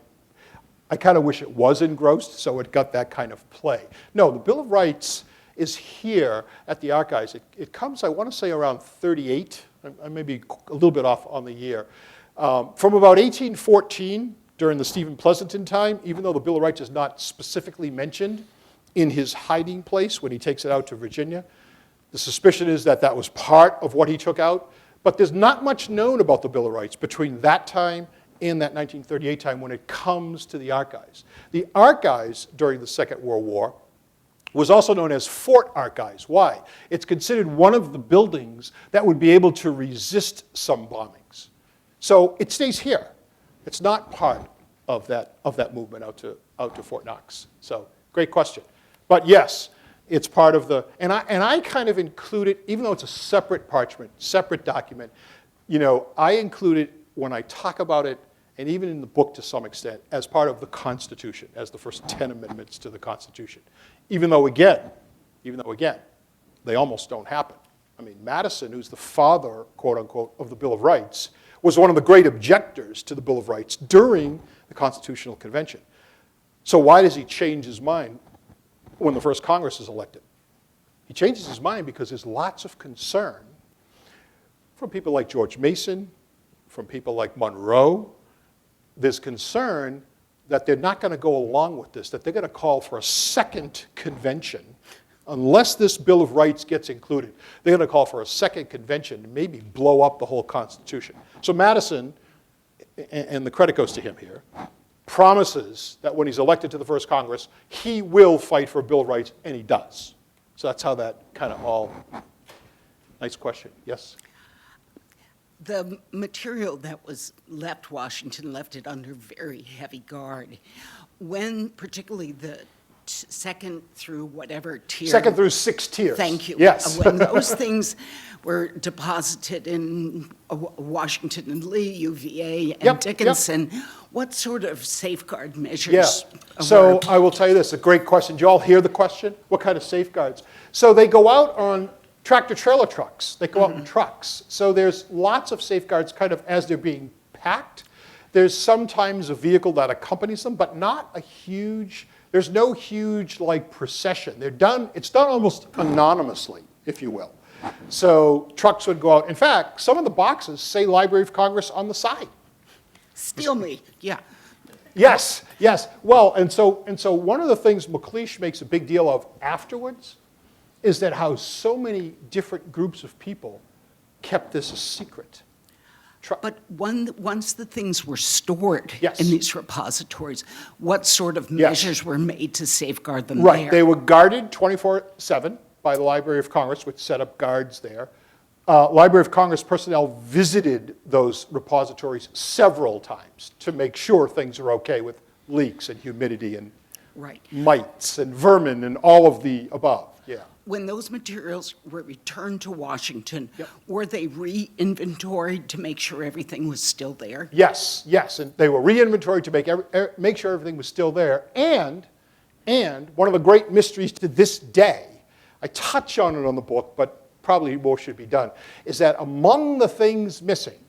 I kind of wish it was engrossed so it got that kind of play. No, the Bill of Rights is here at the archives. It comes, I want to say, around 38. I may be a little bit off on the year. From about 1814, during the Stephen Pleasanton time, even though the Bill of Rights is not specifically mentioned in his hiding place when he takes it out to Virginia, the suspicion is that that was part of what he took out. But there's not much known about the Bill of Rights between that time and that 1938 time when it comes to the archives. The archives during the Second World War was also known as Fort Archives. Why? It's considered one of the buildings that would be able to resist some bombings. So it stays here. It's not part of that movement out to Fort Knox. So great question. But yes, it's part of the, and I kind of include it, even though it's a separate parchment, separate document, I include it when I talk about it, and even in the book to some extent, as part of the Constitution, as the first 10 amendments to the Constitution. Even though again, they almost don't happen. I mean, Madison, who's the father, quote unquote, of the Bill of Rights, was one of the great objectors to the Bill of Rights during the Constitutional Convention. So why does he change his mind when the first Congress is elected? He changes his mind because there's lots of concern from people like George Mason, from people like Monroe. There's concern that they're not going to go along with this, that they're going to call for a second convention. Unless this Bill of Rights gets included, they're going to call for a second convention and maybe blow up the whole Constitution. So Madison, and the credit goes to him here, promises that when he's elected to the first Congress, he will fight for a Bill of Rights, and he does. So that's how that kind of all, nice question, yes? The material that was left Washington left it under very heavy guard. When particularly the second through whatever tier. Second through 6 tiers. Thank you. Yes. When those things were deposited in Washington and Lee, UVA, and Yep, Dickinson, what sort of safeguard measures Yeah. So were? I will tell you this, a great question. Did you all hear the question? What kind of safeguards? So they go out on tractor-trailer trucks. They go out in trucks. So there's lots of safeguards kind of as they're being packed. There's sometimes a vehicle that accompanies them, but not a huge, there's no huge like procession. It's done almost anonymously, if you will. So trucks would go out. In fact, some of the boxes say Library of Congress on the side. Steal me, yeah. Yes, yes. Well, and so one of the things McLeish makes a big deal of afterwards is that how so many different groups of people kept this a secret. But once the things were stored Yes. in these repositories, what sort of Yes. measures were made to safeguard them Right, there? they were guarded 24/7 by the Library of Congress, which set up guards there. Library of Congress personnel visited those repositories several times to make sure things are okay with leaks and humidity and Right. mites and vermin and all of the above, yeah. When those materials were returned to Washington, Yep. were they re-inventoried to make sure everything was still there? Yes, yes, and they were re-inventoried to make sure everything was still there. And one of the great mysteries to this day, I touch on it on the book, but probably more should be done, is that among the things missing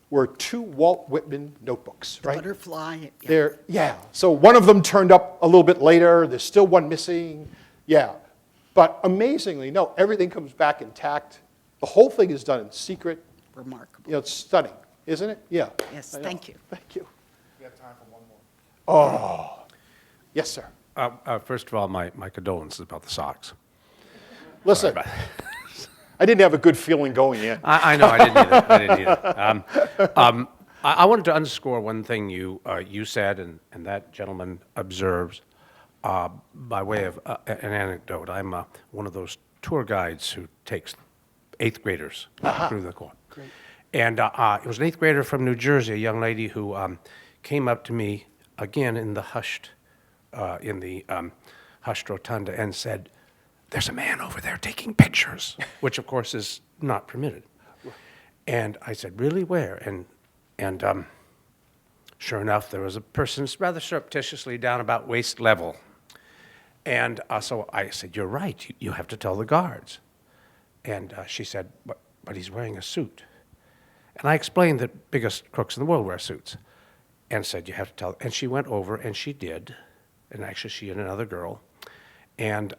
were 2 Walt Whitman notebooks, right? Butterfly? Yeah. So one of them turned up a little bit later. There's still one missing. Yeah. But amazingly, no, everything comes back intact. The whole thing is done in secret. Remarkable. It's stunning, isn't it? Yeah. Yes, I know. thank you. Thank you. We have time for one more. Oh, yes, sir. First of all, my condolences about the socks. Listen, I didn't have a good feeling going in. I know, I didn't either. I wanted to underscore one thing you said, and that gentleman observes, by way of an anecdote. I'm one of those tour guides who takes 8th graders through the court. Great. And it was an 8th grader from New Jersey, a young lady who came up to me again in the hushed rotunda and said, "There's a man over there taking pictures," which of course is not permitted. And I said, "Really, where?" And sure enough, there was a person rather surreptitiously down about waist level. And so I said, "You're right, you have to tell the guards." And she said, but he's wearing a suit. And I explained that biggest crooks in the world wear suits. And said, "You have to tell." And she went over, and she did. And actually, she and another girl. And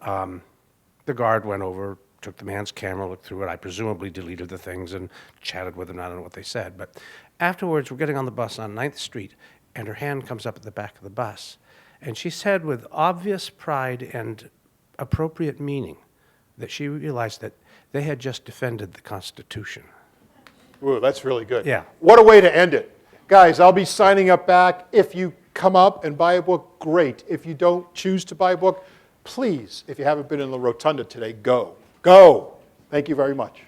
the guard went over, took the man's camera, looked through it. I presumably deleted the things and chatted with him. I don't know what they said. But afterwards, we're getting on the bus on 9th Street, and her hand comes up at the back of the bus. And she said with obvious pride and appropriate meaning that she realized that they had just defended the Constitution. Ooh, that's really good. Yeah. What a way to end it. Guys, I'll be signing up back. If you come up and buy a book, great. If you don't choose to buy a book, please, if you haven't been in the Rotunda today, go. Go. Thank you very much.